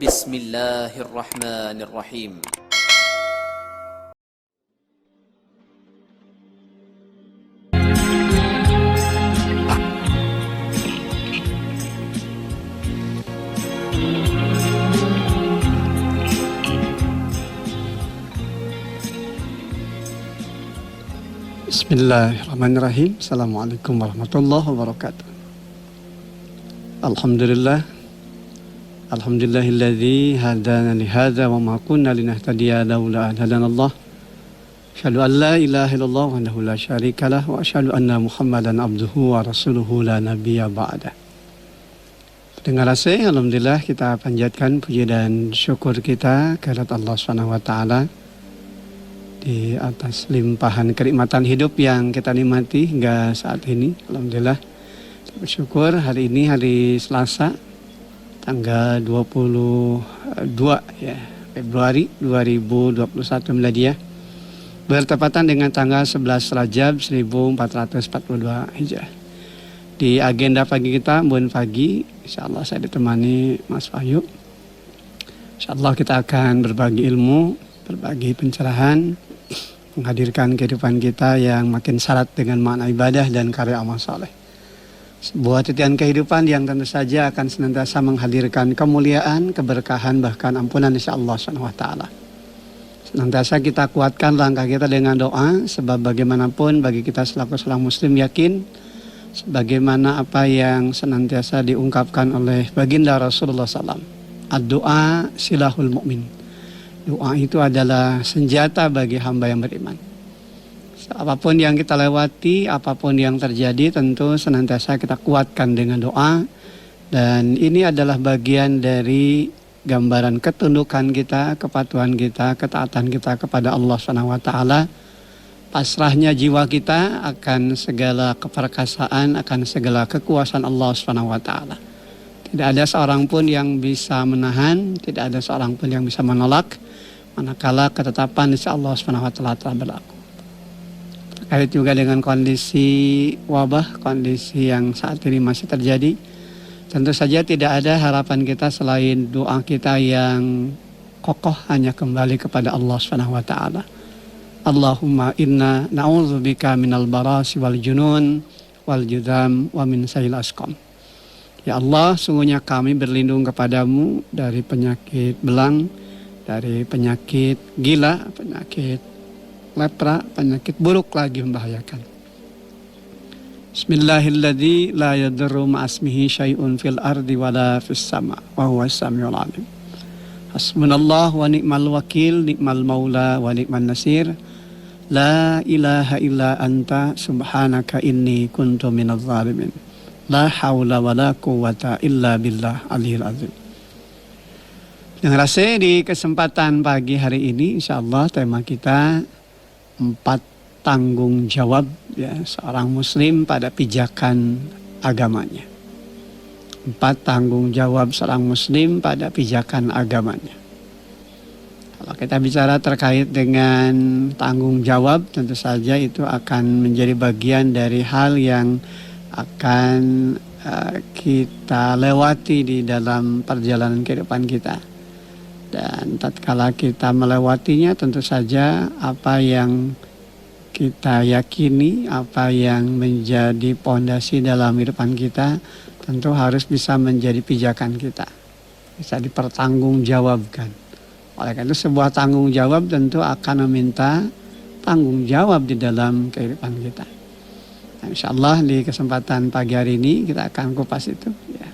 Bismillahirrahmanirrahim. Bismillahirrahmanirrahim. Assalamualaikum warahmatullahi wabarakatuh. Alhamdulillahilladzi hadana li hadza wa ma kunna linahtadiya laula an hadanallah. Asyhadu an la ilaha illallah wahdahu la syarikalah wa asyhadu anna Muhammadan abduhu wa rasuluhu la nabiyya ba'da. Dengan rasa alhamdulillah kita panjatkan puji dan syukur kita kehadirat Allah Subhanahu wa taala di atas limpahan kenikmatan hidup yang kita nikmati hingga saat ini. Alhamdulillah, bersyukur hari ini hari Selasa tanggal 22 Februari 2021 Miladiah, bertepatan dengan tanggal 11 Rajab 1442 Hijrah. Di agenda pagi kita, Mbun Pagi, insyaallah saya ditemani Mas Wahyu. Insyaallah kita akan berbagi ilmu, berbagi pencerahan, menghadirkan kehidupan kita yang makin syarat dengan makna ibadah dan karya amal saleh. Sebuah titian kehidupan yang tentu saja akan senantiasa menghadirkan kemuliaan, keberkahan, bahkan ampunan insyaallah subhanahu wa ta'ala. Senantiasa kita kuatkan langkah kita dengan doa, sebab bagaimanapun bagi kita selaku seorang muslim yakin, sebagaimana apa yang senantiasa diungkapkan oleh baginda Rasulullah SAW, ad-doa silahul mu'min. Doa itu adalah senjata bagi hamba yang beriman. Apapun yang kita lewati, apapun yang terjadi, tentu senantiasa kita kuatkan dengan doa. Dan ini adalah bagian dari gambaran ketundukan kita, kepatuhan kita, ketaatan kita kepada Allah SWT. Pasrahnya jiwa kita akan segala keperkasaan, akan segala kekuasaan Allah SWT. Tidak ada seorang pun yang bisa menahan, tidak ada seorang pun yang bisa menolak, manakala ketetapan insya Allah SWT telah berlaku. Terkait juga dengan kondisi wabah, kondisi yang saat ini masih terjadi, tentu saja tidak ada harapan kita selain doa kita yang kokoh hanya kembali kepada Allah SWT. Allahumma inna na'udzubika minal barasi wal junun wal judam wa min sayil asqam. Ya Allah, sungguhnya kami berlindung kepadamu dari penyakit belang, dari penyakit gila, penyakit lepra, penyakit buruk lagi membahayakan. Bismillahilladzi la yadurru ma'asmihi syai'un fil ardi wala fis sama wa huwas samiul alim. Hasbunallah wa ni'mal wakil, ni'mal maula wa ni'man nasir. La ilaha illa anta subhanaka inni kuntu minadz zalimin. La haula wa la quwwata illa billah aliyil azim. Yang rasa di kesempatan pagi hari ini insyaallah tema kita 4 tanggung jawab ya seorang muslim pada pijakan agamanya. 4 tanggung jawab seorang muslim pada pijakan agamanya. Kalau kita bicara terkait dengan tanggung jawab, tentu saja itu akan menjadi bagian dari hal yang akan kita lewati di dalam perjalanan kehidupan kita. Dan tatkala kita melewatinya, tentu saja apa yang kita yakini, apa yang menjadi pondasi dalam kehidupan kita, tentu harus bisa menjadi pijakan kita, bisa dipertanggungjawabkan. Oleh karena itu sebuah tanggung jawab tentu akan meminta tanggung jawab di dalam kehidupan kita. Nah, insyaallah di kesempatan pagi hari ini kita akan kupas itu ya,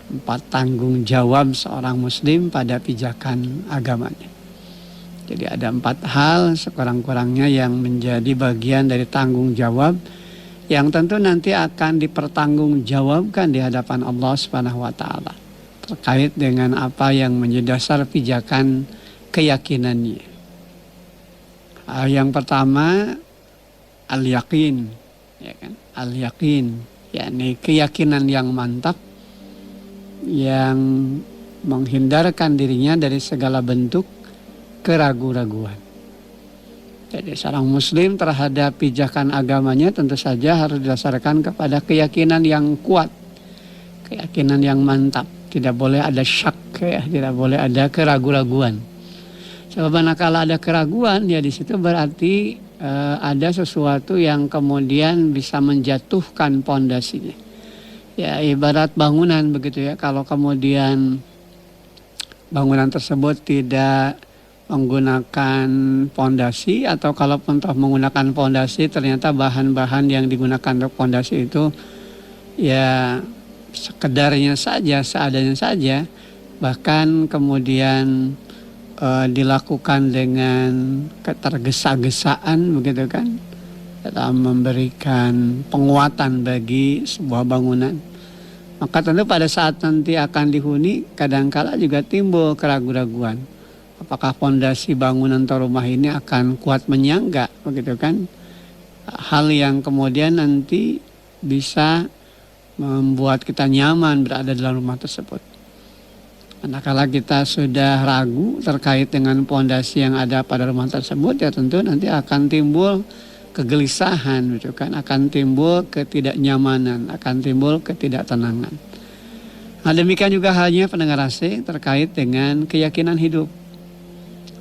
4 tanggung jawab seorang muslim pada pijakan agamanya. Jadi ada 4 hal sekurang-kurangnya yang menjadi bagian dari tanggung jawab yang tentu nanti akan dipertanggungjawabkan di hadapan Allah Subhanahu wa taala terkait dengan apa yang menjadi dasar pijakan keyakinannya. Yang pertama al-yaqin, ya kan? Al-yaqin, yakni keyakinan yang mantap yang menghindarkan dirinya dari segala bentuk keraguan-raguan. Jadi seorang muslim terhadap pijakan agamanya tentu saja harus didasarkan kepada keyakinan yang kuat, keyakinan yang mantap. tidak boleh ada syak ya, tidak boleh ada keraguan-raguan. Sebab manakala ada keraguan ya di situ berarti ada sesuatu yang kemudian bisa menjatuhkan pondasinya. Ya ibarat bangunan begitu ya, kalau kemudian bangunan tersebut tidak menggunakan pondasi atau kalaupun toh menggunakan pondasi ternyata bahan-bahan yang digunakan untuk pondasi itu ya sekedarnya saja, seadanya saja, bahkan kemudian dilakukan dengan ketergesa-gesaan begitu kan, dalam memberikan penguatan bagi sebuah bangunan, maka tentu pada saat nanti akan dihuni kadangkala juga timbul keraguan-raguan apakah pondasi bangunan atau rumah ini akan kuat menyangga begitu kan, hal yang kemudian nanti bisa membuat kita nyaman berada dalam rumah tersebut. Manakala kita sudah ragu terkait dengan pondasi yang ada pada rumah tersebut ya tentu nanti akan timbul kegelisahan gitu kan, akan timbul ketidaknyamanan, akan timbul ketidaktenangan. Nah, demikian juga halnya pendengar asing terkait dengan keyakinan hidup.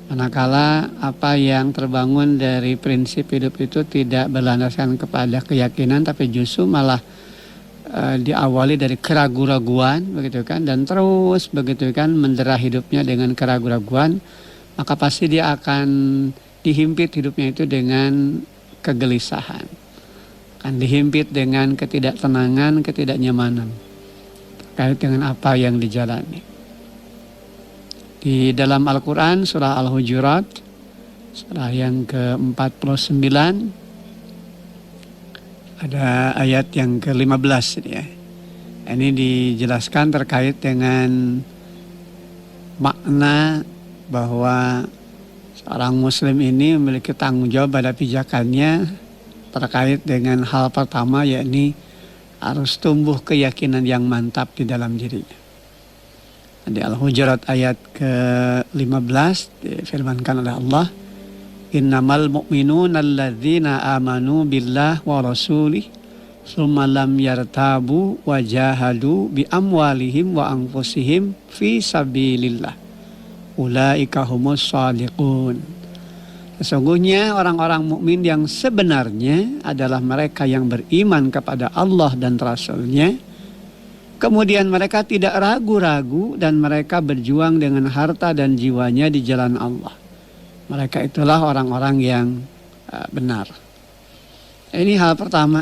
Manakala apa yang terbangun dari prinsip hidup itu tidak berlandaskan kepada keyakinan tapi justru malah diawali dari keraguan-raguan begitu kan, dan terus begitu kan mendera hidupnya dengan keraguan-raguan, maka pasti dia akan dihimpit hidupnya itu dengan kegelisahan, akan dihimpit dengan ketidaktenangan, ketidaknyamanan terkait dengan apa yang dijalani. Di dalam Al-Quran surah Al-Hujurat surah yang ke-49 ada ayat yang ke-15 ya. Ini dijelaskan terkait dengan makna bahwa seorang muslim ini memiliki tanggung jawab pada pijakannya terkait dengan hal pertama, yakni harus tumbuh keyakinan yang mantap di dalam dirinya. Di Al-Hujurat ayat ke-15 difirmankan oleh Allah, innamal mu'minuna alladzina amanu billah wa rasulih summa lam yartabu wa jahadu bi amwalihim wa anfusihim fi sabilillah ulaika humus shadiqun. Sesungguhnya orang-orang mukmin yang sebenarnya adalah mereka yang beriman kepada Allah dan Rasul-Nya, kemudian mereka tidak ragu-ragu dan mereka berjuang dengan harta dan jiwanya di jalan Allah. Mereka itulah orang-orang yang benar. Ini hal pertama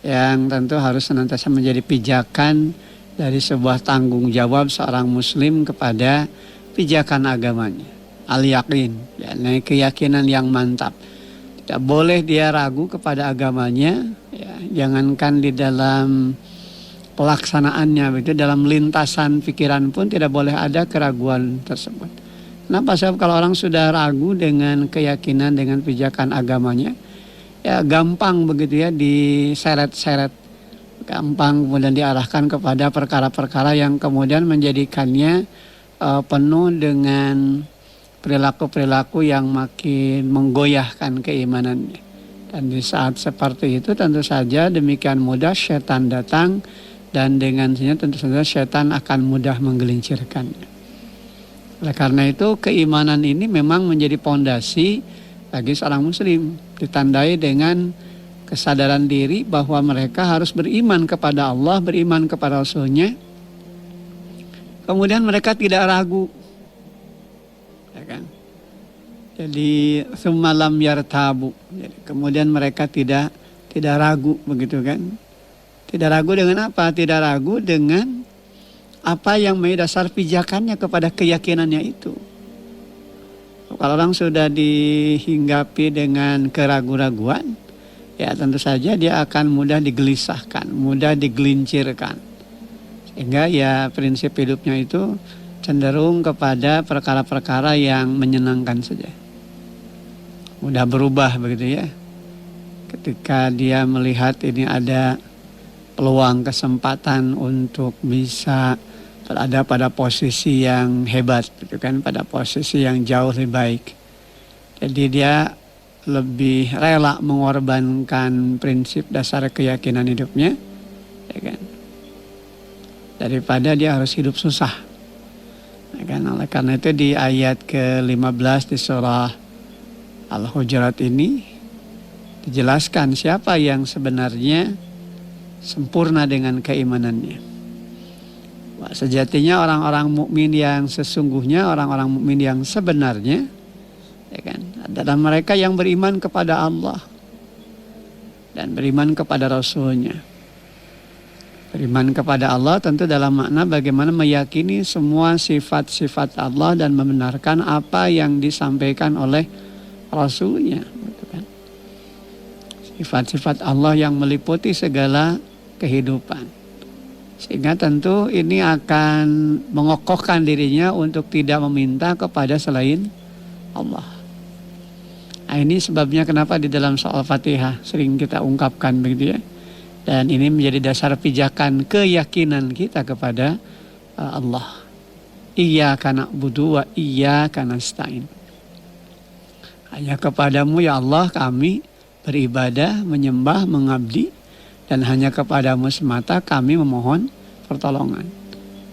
yang tentu harus senantiasa menjadi pijakan dari sebuah tanggung jawab seorang muslim kepada pijakan agamanya. Al-yakin, yakni keyakinan yang mantap. Tidak boleh dia ragu kepada agamanya, ya, jangankan di dalam pelaksanaannya, begitu dalam lintasan pikiran pun tidak boleh ada keraguan tersebut. Kenapa? Sebab kalau orang sudah ragu dengan keyakinan, dengan pijakan agamanya, ya gampang begitu ya diseret-seret, gampang kemudian diarahkan kepada perkara-perkara yang kemudian menjadikannya penuh dengan perilaku-perilaku yang makin menggoyahkan keimanannya. Dan di saat seperti itu tentu saja demikian mudah setan datang, dan dengan sendirinya tentu saja setan akan mudah menggelincirkannya. Oleh karena itu keimanan ini memang menjadi pondasi bagi seorang muslim, ditandai dengan kesadaran diri bahwa mereka harus beriman kepada Allah, beriman kepada Rasul-Nya. Kemudian mereka tidak ragu, ya kan? Jadi summalam yartabu. Jadi, kemudian mereka tidak ragu begitu kan? Tidak ragu dengan apa? Tidak ragu dengan apa yang menjadi dasar pijakannya kepada keyakinannya itu. Kalau orang sudah dihinggapi dengan keraguan-raguan, ya tentu saja dia akan mudah digelisahkan, mudah digelincirkan. Sehingga ya prinsip hidupnya itu cenderung kepada perkara-perkara yang menyenangkan saja. Mudah berubah begitu ya. Ketika dia melihat ini ada peluang, kesempatan untuk bisa berada pada posisi yang hebat, gitu kan, pada posisi yang jauh lebih baik. Jadi dia lebih rela mengorbankan prinsip dasar keyakinan hidupnya, ya kan. daripada dia harus hidup susah. Ya kan? Oleh karena itu di ayat ke-15 di surah Al-Hujurat ini dijelaskan siapa yang sebenarnya sempurna dengan keimanannya. Wah, sejatinya orang-orang mukmin yang sesungguhnya, orang-orang mukmin yang sebenarnya, ya kan, adalah mereka yang beriman kepada Allah dan beriman kepada Rasul-Nya. Beriman kepada Allah tentu dalam makna bagaimana meyakini semua sifat-sifat Allah dan membenarkan apa yang disampaikan oleh Rasul-Nya. Sifat-sifat Allah yang meliputi segala kehidupan. Sehingga tentu ini akan mengokohkan dirinya untuk tidak meminta kepada selain Allah. Nah, ini sebabnya kenapa di dalam soal Fatihah sering kita ungkapkan begitu ya. Dan ini menjadi dasar pijakan keyakinan kita kepada Allah. Iyyaka na'budu wa iyyaka nasta'in. Hanya kepadamu ya Allah kami beribadah, menyembah, mengabdi, dan hanya kepadamu semata kami memohon pertolongan.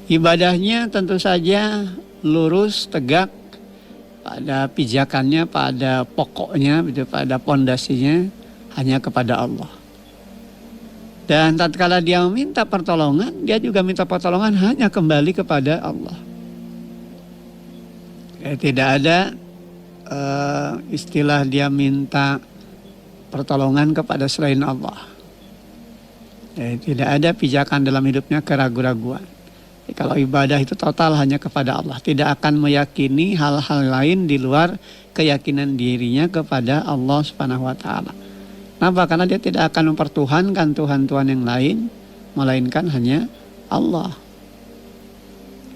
Ibadahnya tentu saja lurus, tegak, pada pijakannya, pada pokoknya, pada pondasinya hanya kepada Allah. Dan tatkala dia meminta pertolongan, dia juga minta pertolongan hanya kembali kepada Allah. Tidak ada istilah dia minta pertolongan kepada selain Allah. Tidak ada pijakan dalam hidupnya keraguan-raguan. Kalau ibadah itu total hanya kepada Allah, tidak akan meyakini hal-hal lain di luar keyakinan dirinya kepada Allah Subhanahu wa taala. Kenapa? Karena dia tidak akan mempertuhankan Tuhan-Tuhan yang lain, melainkan hanya Allah.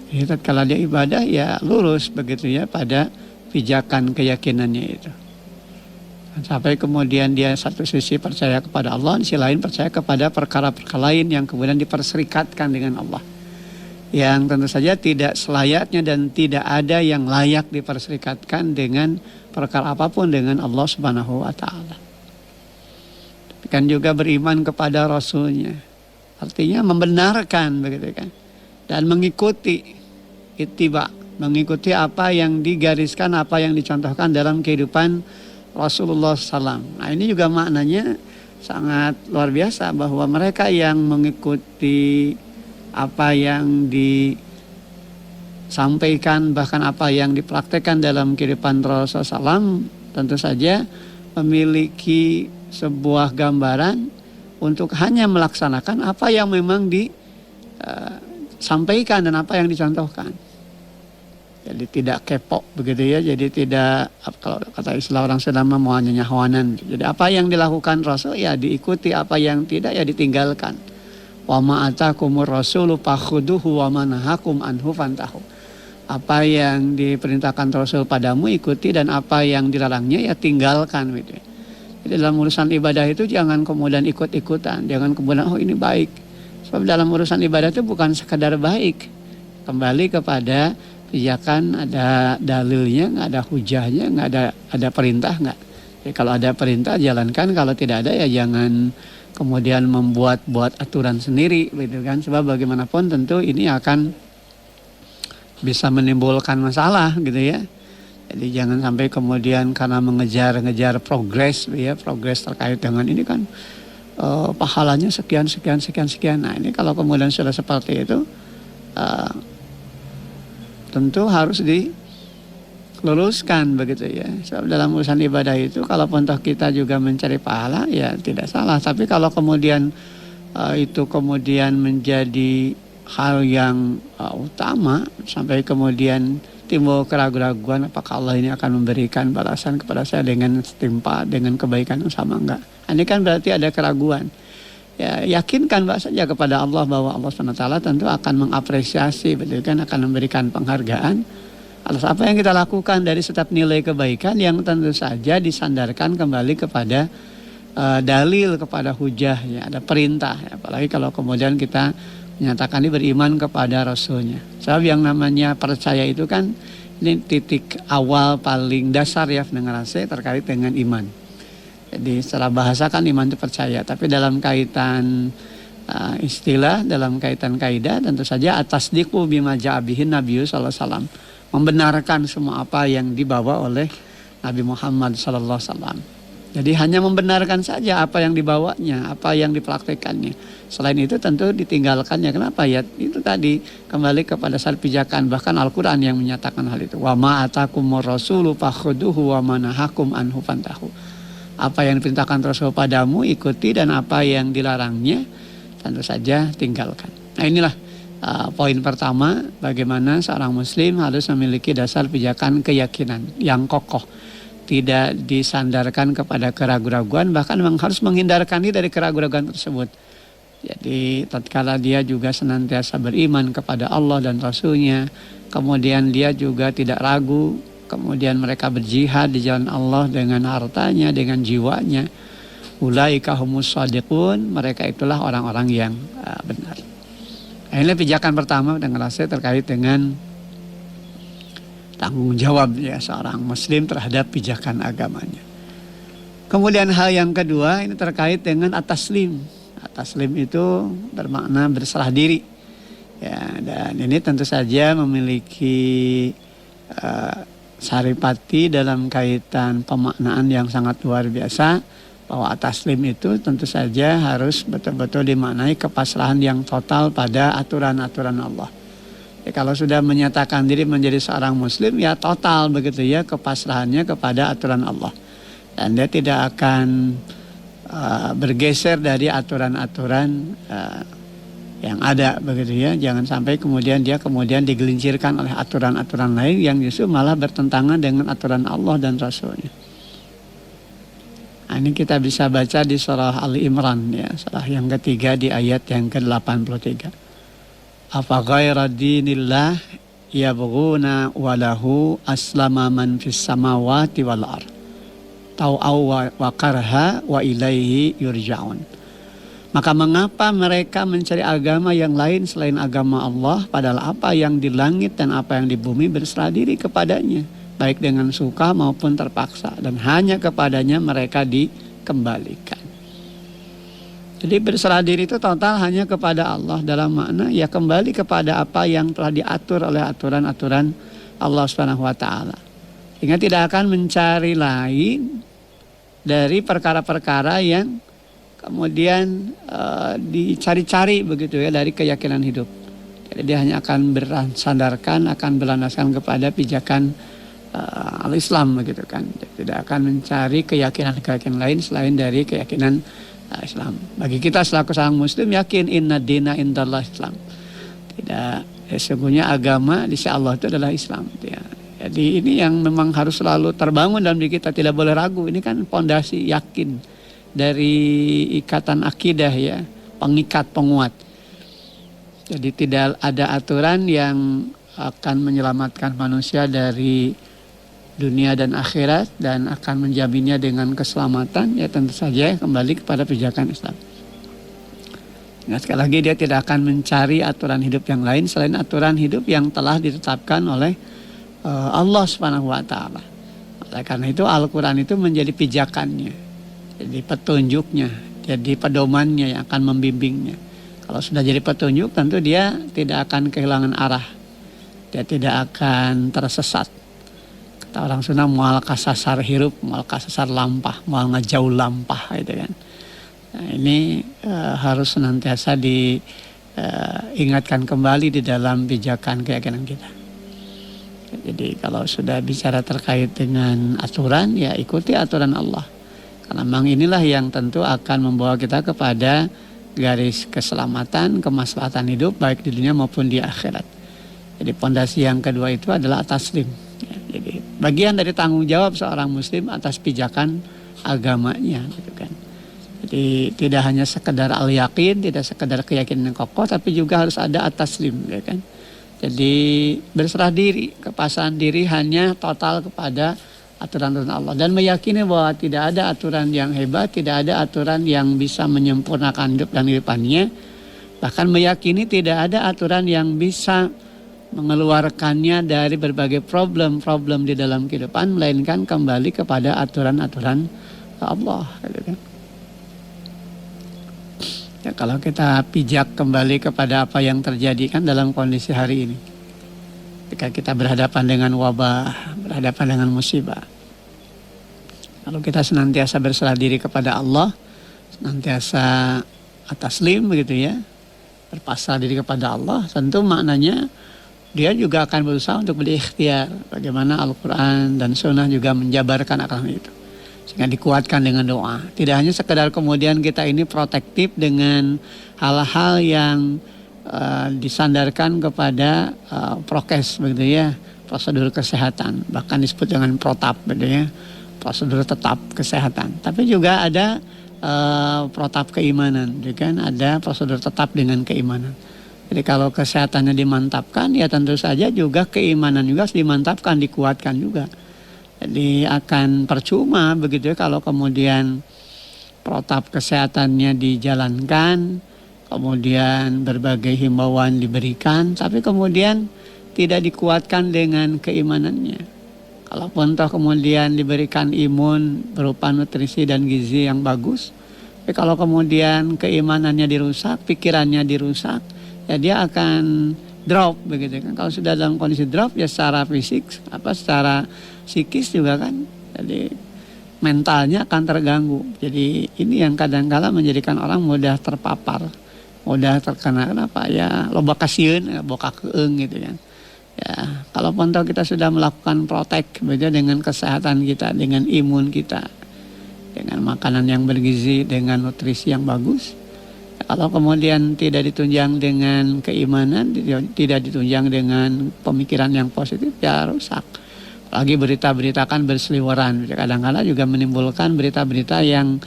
Jadi tatkala dia ibadah ya lurus begitu ya pada pijakan keyakinannya itu. Sampai kemudian dia satu sisi percaya kepada Allah, di sisi lain percaya kepada perkara-perkara lain yang kemudian diperserikatkan dengan Allah. Yang tentu saja tidak selayaknya dan tidak ada yang layak diperserikatkan dengan perkara apapun dengan Allah Subhanahu wa taala. Kan juga beriman kepada Rasul-Nya. Artinya membenarkan begitu kan. Dan mengikuti ittiba, mengikuti apa yang digariskan, apa yang dicontohkan dalam kehidupan Rasulullah SAW. Nah ini juga maknanya sangat luar biasa bahwa mereka yang mengikuti apa yang disampaikan bahkan apa yang dipraktekkan dalam kehidupan Rasulullah SAW tentu saja memiliki sebuah gambaran untuk hanya melaksanakan apa yang memang disampaikan dan apa yang dicontohkan. Jadi tidak kepo begitu ya. Jadi tidak, kalau kata istilah orang Sunda mau hanya nyahawanan. Jadi apa yang dilakukan Rasul ya diikuti, apa yang tidak ya ditinggalkan. Wa ma atakumur rasulu fakhuduhu wa ma nahakum anhu fantahu. Apa yang diperintahkan Rasul padamu ikuti dan apa yang dilarangnya ya tinggalkan gitu. Jadi dalam urusan ibadah itu jangan kemudian ikut-ikutan, jangan kemudian oh ini baik. Sebab dalam urusan ibadah itu bukan sekadar baik. Kembali kepada pijakan, ada dalilnya, nggak ada hujahnya, nggak ada perintah nggak. Jadi kalau ada perintah jalankan, kalau tidak ada ya jangan kemudian membuat aturan sendiri, gitu kan. Sebab bagaimanapun tentu ini akan bisa menimbulkan masalah, gitu ya. Jadi jangan sampai kemudian karena mengejar progres, ya progres terkait dengan ini kan pahalanya sekian. Nah ini kalau kemudian sudah seperti itu tentu harus diluruskan begitu ya. Sebab dalam urusan ibadah itu kalaupun toh kita juga mencari pahala ya tidak salah. Tapi kalau kemudian itu kemudian menjadi hal yang utama sampai kemudian timbul keraguan-raguan apakah Allah ini akan memberikan balasan kepada saya dengan setimpal dengan kebaikan yang sama enggak. Ini kan berarti ada keraguan. Ya, yakinkan saja kepada Allah bahwa Allah SWT tentu akan mengapresiasi, betul kan, akan memberikan penghargaan atas apa yang kita lakukan dari setiap nilai kebaikan yang tentu saja disandarkan kembali kepada dalil, kepada hujah, ya, ada perintah. Ya, apalagi kalau kemudian kita menyatakan ini beriman kepada Rasulnya. Sebab yang namanya percaya itu kan ini titik awal paling dasar ya pendengar terkait dengan iman. Jadi secara bahasa kan iman itu percaya, tapi dalam kaitan istilah dalam kaitan kaidah, tentu saja atasdiqu bima ja'a bihin Nabi sallallahu alaihi wasallam, membenarkan semua apa yang dibawa oleh Nabi Muhammad sallallahu alaihi wasallam. Jadi hanya membenarkan saja apa yang dibawanya, apa yang dipraktekannya. Selain itu tentu ditinggalkannya. Kenapa ya? Itu tadi kembali kepada dasar pijakan. Bahkan Al-Quran yang menyatakan hal itu. Wa ma atakumur rasulu fakhuduhu wa ma nahakum anhu fantahu. Apa yang diperintahkan Rasul padamu ikuti, dan apa yang dilarangnya tentu saja tinggalkan. Nah inilah poin pertama, bagaimana seorang muslim harus memiliki dasar pijakan keyakinan yang kokoh. Tidak disandarkan kepada keraguan-raguan, bahkan memang harus menghindarkan diri dari keraguan-raguan tersebut. Jadi tatkala dia juga senantiasa beriman kepada Allah dan Rasul-Nya, kemudian dia juga tidak ragu, kemudian mereka berjihad di jalan Allah dengan hartanya, dengan jiwanya. Ulaika humus shadiqun, mereka itulah orang-orang yang benar. Ini pijakan pertama dengan rasa terkait dengan tanggung jawab ya seorang muslim terhadap pijakan agamanya. Kemudian hal yang kedua ini terkait dengan at-taslim. At-taslim itu bermakna berserah diri. Ya, dan ini tentu saja memiliki saripati dalam kaitan pemaknaan yang sangat luar biasa, bahwa at-taslim itu tentu saja harus betul-betul dimaknai kepasrahan yang total pada aturan-aturan Allah. Ya, kalau sudah menyatakan diri menjadi seorang muslim, ya total begitu ya kepasrahannya kepada aturan Allah. Dan dia tidak akan bergeser dari aturan-aturan yang ada begitu ya. Jangan sampai kemudian dia digelincirkan oleh aturan-aturan lain yang justru malah bertentangan dengan aturan Allah dan Rasulnya. Nah, ini kita bisa baca di surah Ali Imran ya, surah yang ketiga di ayat yang ke-83. Afa ghaira dinillah yabghuna walahu aslama man fis samawati wal ard tau'aw wa karha wa ilaihi yurja'un. Maka mengapa mereka mencari agama yang lain selain agama Allah, padahal apa yang di langit dan apa yang di bumi berserah diri kepadanya, baik dengan suka maupun terpaksa, dan hanya kepadanya mereka dikembalikan. Jadi berserah diri itu total hanya kepada Allah, dalam makna ya kembali kepada apa yang telah diatur oleh aturan-aturan Allah Subhanahu wa taala. Sehingga tidak akan mencari lain dari perkara-perkara yang kemudian dicari-cari begitu ya dari keyakinan hidup. Jadi dia hanya akan bersandarkan, akan berlandaskan kepada pijakan al-Islam begitu kan. Tidak akan mencari keyakinan-keyakinan lain selain dari keyakinan Islam. Bagi kita selaku seorang muslim yakin inna dina indallah Islam. Tidak, sesungguhnya agama di sisi Allah itu adalah Islam ya. Jadi ini yang memang harus selalu terbangun dalam diri kita, tidak boleh ragu. Ini kan pondasi yakin dari ikatan akidah ya, pengikat, penguat. Jadi tidak ada aturan yang akan menyelamatkan manusia dari dunia dan akhirat dan akan menjaminnya dengan keselamatan, ya tentu saja kembali kepada pijakan Islam. Nah, sekali lagi dia tidak akan mencari aturan hidup yang lain selain aturan hidup yang telah ditetapkan oleh Allah Subhanahu wa taala. Oleh karena itu Al-Qur'an itu menjadi pijakannya, jadi petunjuknya, jadi pedomannya yang akan membimbingnya. Kalau sudah jadi petunjuk, tentu dia tidak akan kehilangan arah, dia tidak akan tersesat. Orang Sunda moal kasasar hirup, moal kasasar lampah, moal ngejauh lampah gitu kan. Nah, ini harus senantiasa diingatkan kembali di dalam pijakan keyakinan kita. Jadi kalau sudah bicara terkait dengan aturan, ya ikuti aturan Allah. Karena memang inilah yang tentu akan membawa kita kepada garis keselamatan, kemaslahatan hidup baik di dunia maupun di akhirat. Jadi pondasi yang kedua itu adalah taslim. Jadi bagian dari tanggung jawab seorang muslim atas pijakan agamanya gitu kan. Jadi tidak hanya sekedar al-yakin, tidak sekedar keyakinan yang kokoh, tapi juga harus ada at-taslim ya kan. Jadi berserah diri, kepasrahan diri hanya total kepada aturan-aturan Allah dan meyakini bahwa tidak ada aturan yang hebat, tidak ada aturan yang bisa menyempurnakan hidup dan kehidupannya. Bahkan meyakini tidak ada aturan yang bisa mengeluarkannya dari berbagai problem-problem di dalam kehidupan, melainkan kembali kepada aturan-aturan Allah gitu kan. Ya, kalau kita pijak kembali kepada apa yang terjadi kan dalam kondisi hari ini. Ketika kita berhadapan dengan wabah, berhadapan dengan musibah. Kalau kita senantiasa berserah diri kepada Allah, senantiasa taslim begitu ya, berpasrah diri kepada Allah, tentu maknanya dia juga akan berusaha untuk berikhtiar. Bagaimana Al-Quran dan Sunnah juga menjabarkan akan itu. Sehingga dikuatkan dengan doa. Tidak hanya sekedar kemudian kita ini protektif dengan hal-hal yang disandarkan kepada prokes begitu ya, prosedur kesehatan, bahkan disebut dengan protap begitu ya, prosedur tetap kesehatan. Tapi juga ada protap keimanan, kan ada prosedur tetap dengan keimanan. Jadi kalau kesehatannya dimantapkan, ya tentu saja juga keimanan juga harus dimantapkan, dikuatkan juga. Jadi akan percuma begitu ya kalau kemudian protap kesehatannya dijalankan, kemudian berbagai himbauan diberikan, tapi kemudian tidak dikuatkan dengan keimanannya. Kalaupun toh kemudian diberikan imun berupa nutrisi dan gizi yang bagus, tapi kalau kemudian keimanannya dirusak, pikirannya dirusak, ya dia akan drop begitu kan. Kalau sudah dalam kondisi drop ya secara fisik, secara psikis juga kan, jadi mentalnya akan terganggu. Jadi ini yang kadang-kala menjadikan orang mudah terpapar, mudah terkena ya loba kasieun, boka keung gitu kan. Ya, kalaupun tahu kita sudah melakukan protek begitu dengan kesehatan kita, dengan imun kita, dengan makanan yang bergizi, dengan nutrisi yang bagus. Kalau kemudian tidak ditunjang dengan keimanan, tidak ditunjang dengan pemikiran yang positif, ya rusak. Apalagi berita-berita kan berseliweran, kadang-kadang juga menimbulkan berita-berita yang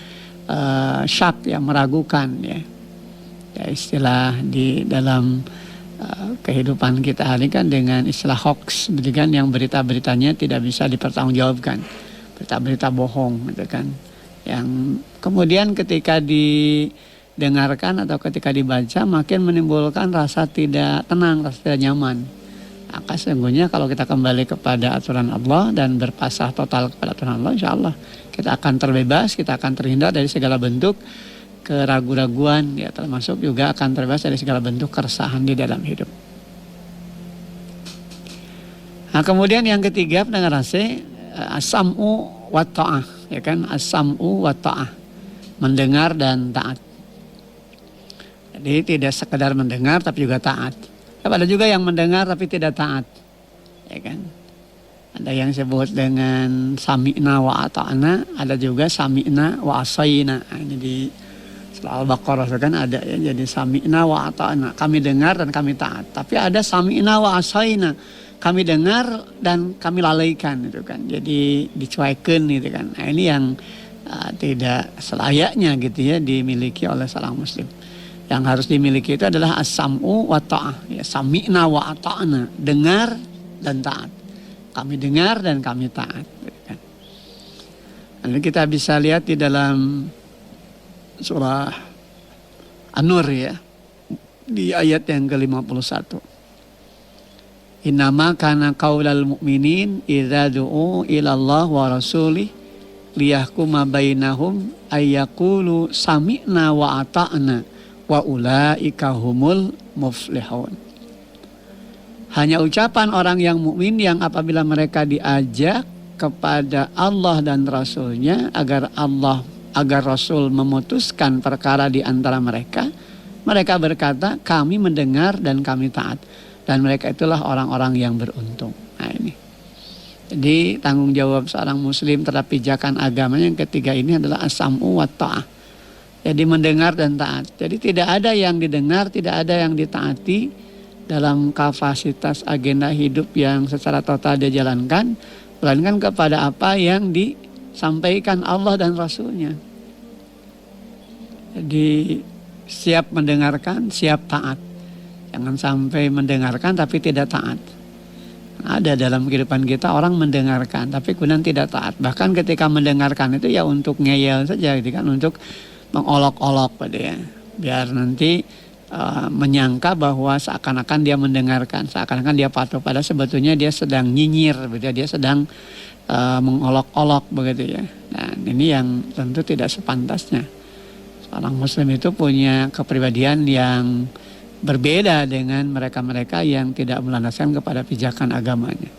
syak, yang meragukan ya. Ya istilah di dalam kehidupan kita hari kan dengan istilah hoax, gitu kan, yang berita-beritanya tidak bisa dipertanggungjawabkan, berita-berita bohong, gitu kan, yang kemudian ketika didengarkan atau ketika dibaca makin menimbulkan rasa tidak tenang, rasa tidak nyaman. Maka sesungguhnya kalau kita kembali kepada aturan Allah dan berpasrah total kepada aturan Allah, insya Allah kita akan terbebas, kita akan terhindar dari segala bentuk keraguan-raguan, ya termasuk juga akan terbebas dari segala bentuk keresahan di dalam hidup. Nah, kemudian yang ketiga pendengar AC, as-sam'u wa ta'ah, ya kan, as-sam'u wa ta'ah, mendengar dan taat. Jadi tidak sekedar mendengar tapi juga taat. Ada juga yang mendengar tapi tidak taat, ya kan. Ada yang disebut dengan sami'na wa ata'na, ada juga sami'na wa asayna. Ini di Surah Al-Baqarah kan ada ya, jadi sami'na wa ata'na, kami dengar dan kami taat. Tapi ada sami'na wa asayna, kami dengar dan kami lalaikan itu kan. Jadi dicuekin gitu kan. Nah, ini yang tidak selayaknya gitu ya dimiliki oleh seorang muslim. Yang harus dimiliki itu adalah as-sam'u wa ta'ah, ya sami'na wa ata'na, dengar dan taat. Kami dengar dan kami taat gitu kan. Lalu kita bisa lihat di dalam surah An-Nur ya, di ayat yang ke-51. Innama kana qaulal mu'minin idza du'u ila Allah wa rasulih liyahkuma bainahum ayyaqulu sami'na wa ata'na wa ulaika humul muflihun. Hanya ucapan orang yang mukmin yang apabila mereka diajak kepada Allah dan Rasulnya agar Rasul memutuskan perkara di antara mereka, mereka berkata kami mendengar dan kami taat, dan mereka itulah orang-orang yang beruntung. Nah ini, jadi tanggung jawab seorang muslim terhadap pijakan agamanya yang ketiga ini adalah as-sam'u wa ta'ah. Jadi mendengar dan taat. Jadi tidak ada yang didengar, tidak ada yang ditaati dalam kapasitas agenda hidup yang secara total dia jalankan, melainkan kepada apa yang disampaikan Allah dan Rasulnya. Jadi siap mendengarkan, siap taat. Jangan sampai mendengarkan tapi tidak taat. Ada dalam kehidupan kita orang mendengarkan tapi kemudian tidak taat. Bahkan ketika mendengarkan itu ya untuk ngeyel saja gitu kan, untuk mengolok-olok pada ya. Biar nanti menyangka bahwa seakan-akan dia mendengarkan, seakan-akan dia patuh, pada sebetulnya dia sedang nyinyir, dia sedang mengolok-olok begitu ya. Nah, ini yang tentu tidak sepantasnya. Seorang muslim itu punya kepribadian yang berbeda dengan mereka-mereka yang tidak melandaskan kepada pijakan agamanya.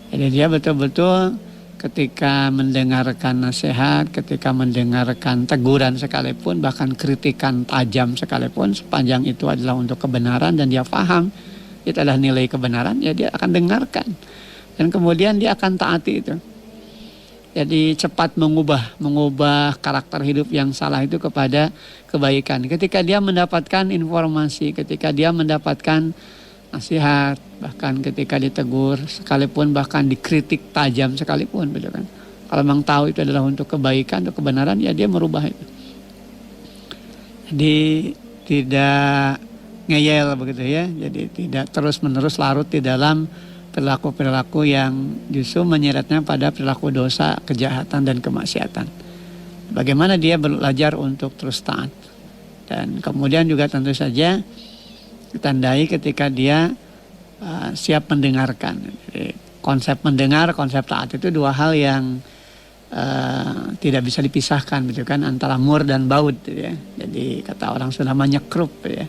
Jadi dia betul-betul ketika mendengarkan nasihat, ketika mendengarkan teguran sekalipun, bahkan kritikan tajam sekalipun, sepanjang itu adalah untuk kebenaran dan dia paham itu adalah nilai kebenaran, ya dia akan dengarkan. Dan kemudian dia akan taati itu. Jadi cepat mengubah karakter hidup yang salah itu kepada kebaikan. Ketika dia mendapatkan informasi, ketika dia mendapatkan nasihat, bahkan ketika ditegur sekalipun, bahkan dikritik tajam sekalipun, betul kan? Kalau memang tahu itu adalah untuk kebaikan, untuk kebenaran, ya dia merubah itu. Jadi tidak ngeyel begitu ya. Jadi tidak terus-menerus larut di dalam perilaku-perilaku yang justru menyeretnya pada perilaku dosa, kejahatan dan kemaksiatan. Bagaimana dia belajar untuk terus taat. Dan kemudian juga tentu saja ditandai ketika dia siap mendengarkan. Jadi, konsep mendengar, konsep taat itu dua hal yang tidak bisa dipisahkan gitu kan, antara mur dan baud gitu ya. Jadi kata orang sudah menyekrup ya.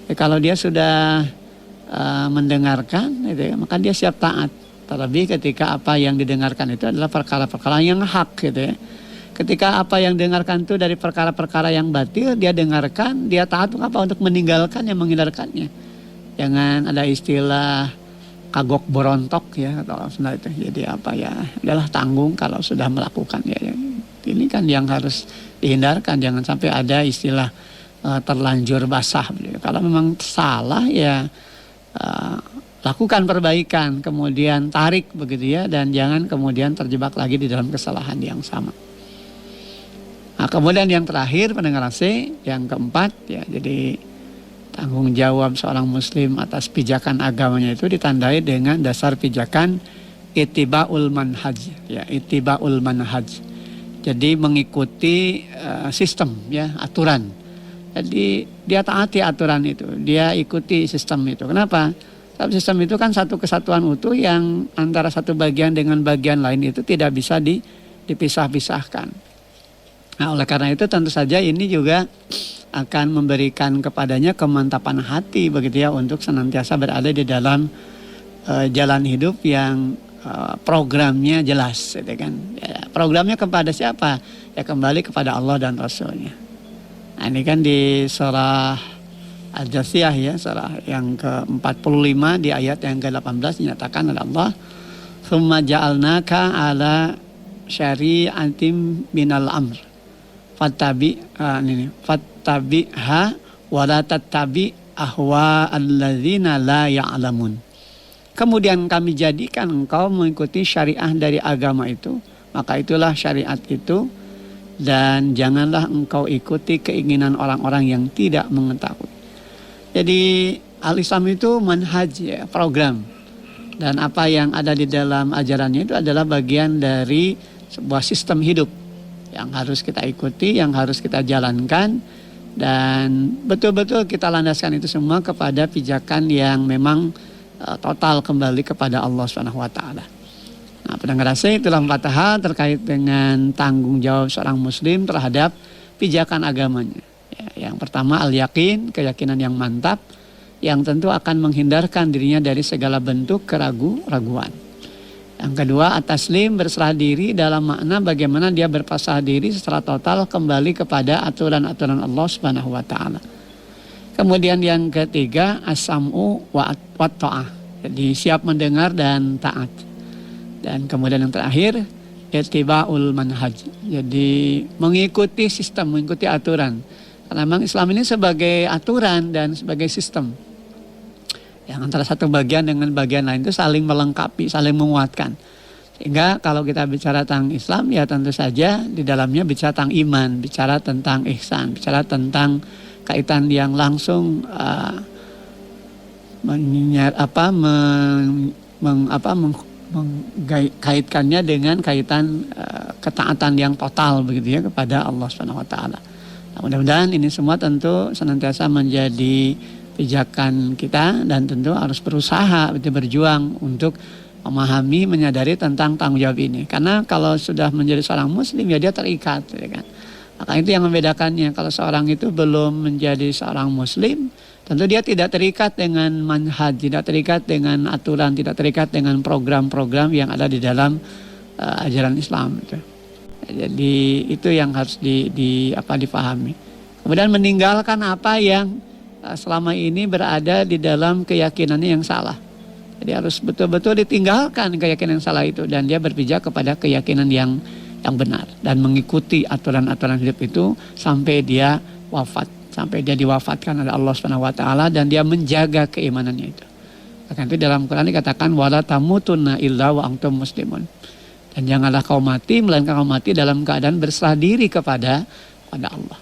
Jadi, kalau dia sudah mendengarkan gitu ya, maka dia siap taat. Terlebih ketika apa yang didengarkan itu adalah perkara-perkara yang hak gitu ya. Ketika apa yang didengarkan itu dari perkara-perkara yang batil, dia dengarkan, dia taat apa untuk meninggalkan yang menghindarkannya. Jangan ada istilah kagok berontok ya atau Sunda itu. Jadi apa ya, adalah tanggung kalau sudah melakukan ya. Ini kan yang harus dihindarkan, jangan sampai ada istilah terlanjur basah. Kalau memang salah ya lakukan perbaikan, kemudian tarik begitu ya, dan jangan kemudian terjebak lagi di dalam kesalahan yang sama. Nah, kemudian yang terakhir pendengar AC, yang keempat ya, jadi tanggung jawab seorang muslim atas pijakan agamanya itu ditandai dengan dasar pijakan ittibaul manhaj ya, ittibaul manhaj. Jadi mengikuti sistem ya, aturan. Jadi dia taati aturan itu, dia ikuti sistem itu. Kenapa? Sebab sistem itu kan satu kesatuan utuh yang antara satu bagian dengan bagian lain itu tidak bisa dipisah-pisahkan. Nah, oleh karena itu tentu saja ini juga akan memberikan kepadanya kemantapan hati begitu ya, untuk senantiasa berada di dalam jalan hidup yang programnya jelas gitu kan. Ya, programnya kepada siapa? Ya kembali kepada Allah dan Rasulnya. Nah, ini kan di surah Al-Jasiyah ya, surah yang ke-45 di ayat yang ke-18 dinyatakan oleh Allah, "Tsumma ja'alnaka 'ala syari'atin minal amr. Fattabi'ha wa la tattabi' ahwa alladzina la ya'lamun." Kemudian kami jadikan engkau mengikuti syariah dari agama itu, maka itulah syariat itu, dan janganlah engkau ikuti keinginan orang-orang yang tidak mengetahui. Jadi al-Islam itu manhaj ya, program. Dan apa yang ada di dalam ajarannya itu adalah bagian dari sebuah sistem hidup yang harus kita ikuti, yang harus kita jalankan, dan betul-betul kita landaskan itu semua kepada pijakan yang memang total kembali kepada Allah Subhanahu wa taala. Nah, pendengar AC, itulah 4 hal terkait dengan tanggung jawab seorang muslim terhadap pijakan agamanya. Ya, yang pertama al-yakin, keyakinan yang mantap, yang tentu akan menghindarkan dirinya dari segala bentuk keraguan. Yang kedua at-taslim, berserah diri dalam makna bagaimana dia berpasrah diri secara total kembali kepada aturan-aturan Allah Subhanahu wa taala. Kemudian yang ketiga as-sam'u wa ta'ah. Jadi siap mendengar dan taat. Dan kemudian yang terakhir ittiba'ul manhaj. Jadi mengikuti sistem, mengikuti aturan. Karena memang Islam ini sebagai aturan dan sebagai sistem, yang antara satu bagian dengan bagian lain itu saling melengkapi, saling menguatkan. Sehingga kalau kita bicara tentang Islam, ya tentu saja di dalamnya bicara tentang iman, bicara tentang ihsan, bicara tentang kaitan yang langsung mengkaitkannya dengan kaitan ketaatan yang total begitu ya kepada Allah Subhanahu wa taala. Nah, mudah-mudahan ini semua tentu senantiasa menjadi pijakan kita, dan tentu harus berusaha berjuang untuk memahami, menyadari tentang tanggung jawab ini. Karena kalau sudah menjadi seorang muslim ya dia terikat ya kan. Maka itu yang membedakannya. Kalau seorang itu belum menjadi seorang muslim, tentu dia tidak terikat dengan manhaj, tidak terikat dengan aturan, tidak terikat dengan program-program yang ada di dalam ajaran Islam. Jadi itu yang harus dipahami. Kemudian meninggalkan apa yang selama ini berada di dalam keyakinannya yang salah. Jadi harus betul-betul ditinggalkan keyakinan yang salah itu dan dia berpijak kepada keyakinan yang benar dan mengikuti aturan-aturan hidup itu sampai dia wafat, sampai dia diwafatkan oleh Allah Subhanahu wa taala dan dia menjaga keimanannya itu. Maka itu dalam Quran dikatakan wala tamutunna illa wa antum muslimun. Dan janganlah kau mati melainkan kau mati dalam keadaan berserah diri kepada Allah.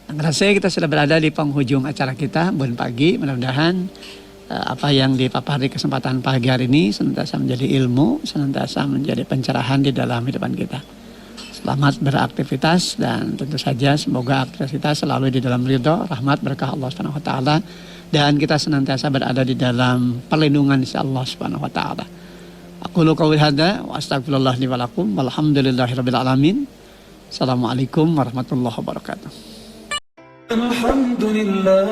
Rasanya kita sudah berada di penghujung acara kita Bun Pagi. Mudah-mudahan apa yang dipapari kesempatan pagi hari ini senantiasa menjadi ilmu, senantiasa menjadi pencerahan di dalam hidupan kita. Selamat beraktivitas dan tentu saja semoga aktivitas kita selalu di dalam ridho, rahmat, berkah Allah Subhanahu wa taala dan kita senantiasa berada di dalam perlindungan insya Allah Subhanahu wa taala. Aqulu qouli hadza wa astaghfirullah li wa lakum walhamdulillahirabbil alamin. Assalamualaikum warahmatullahi wabarakatuh. Alhamdulillah